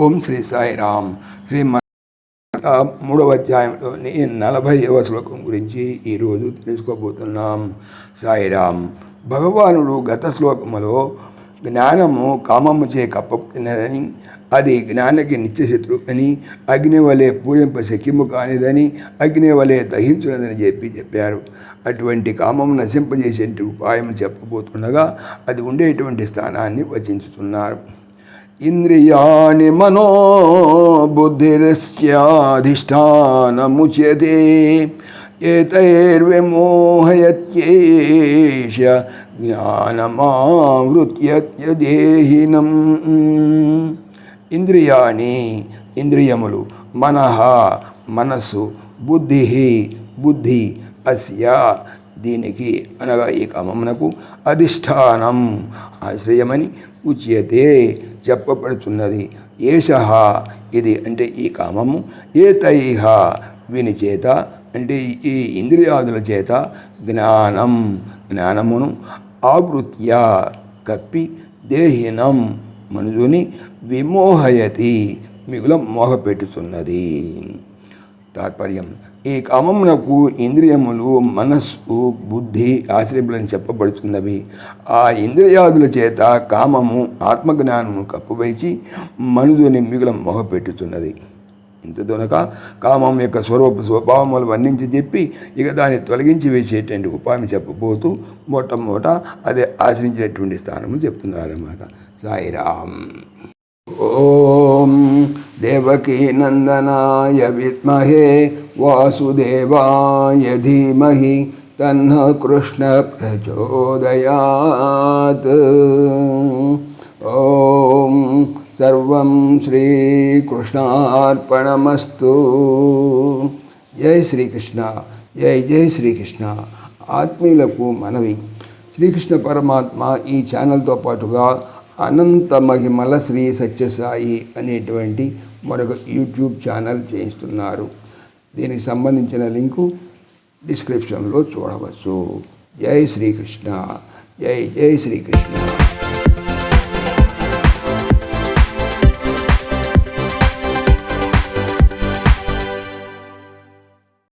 ఓం శ్రీ సాయిరామ్. శ్రీ మూడవ అధ్యాయంలోని 40వ శ్లోకం గురించి ఈరోజు తెలుసుకోబోతున్నాం. సాయిరామ్. భగవానుడు గత శ్లోకములో జ్ఞానము కామముచే కప్పబడినదని, అది జ్ఞానకి నిత్యశత్రు అని, అగ్ని వలె పూజింప శక్యము కానిదని, అగ్ని వలె దహించున్నదని చెప్పారు. అటువంటి కామము నశింపజేసే ఉపాయం చెప్పబోతుండగా అది ఉండేటువంటి స్థానాన్ని వచించుతున్నారు. ఇంద్రియాణి మనో బుద్ధిరస్యాధిష్టానముచ్యతే ఏతైర్విమోహయత్యేష జ్ఞానమావృత్య దేహినం. ఇంద్రియాణి ఇంద్రియములు, మనః మనస్సు, బుద్ధి అస్య దీనికి అనగా ఈ కామమునకు అధిష్టానం ఆశ్రయమని ఉచ్యతే చెప్పబడుతున్నది. ఏషః ఇది అంటే ఈ కామము, ఏతైః వీని చేత అంటే ఈ ఇంద్రియాదుల చేత జ్ఞానమును ఆవృత్య కప్పి దేహినం మనుజుని విమోహయతి మిగుల మోహపెట్టుతున్నది. తాత్పర్యం: ఈ కామమునకు ఇంద్రియములు, మనస్సు, బుద్ధి ఆశ్రయములని చెప్పబడుతున్నవి. ఆ ఇంద్రియాదుల చేత కామము ఆత్మజ్ఞానము కప్పువేసి మనుజుని మిగుల మోహపెట్టుతున్నది. ఇంతదొనక కామం యొక్క స్వభావములు వర్ణించి చెప్పి ఇక దాన్ని తొలగించి వేసేటువంటి ఉపాయం చెప్పబోతూ మొట్టమొదట అదే ఆశ్రయించినటువంటి స్థానము చెప్తున్నారన్నమాట. సాయిరామ్. ఓం దేవకీ నందనాయ విద్మహే వాసుదేవాయ ధీమహి తన్నః కృష్ణ ప్రచోదయాత్. ఓం సర్వం శ్రీకృష్ణార్పణమస్తు. జై శ్రీకృష్ణ. జై శ్రీకృష్ణ. ఆత్మీయులకు మనవి, శ్రీకృష్ణ పరమాత్మ ఈ ఛానల్తో పాటుగా అనంత మహిమల శ్రీ సత్యసాయి అనేటువంటి మరొక యూట్యూబ్ ఛానల్ చేయిస్తున్నారు. దీనికి సంబంధించిన లింకు డిస్క్రిప్షన్లో చూడవచ్చు. జై శ్రీకృష్ణ. జై శ్రీకృష్ణ.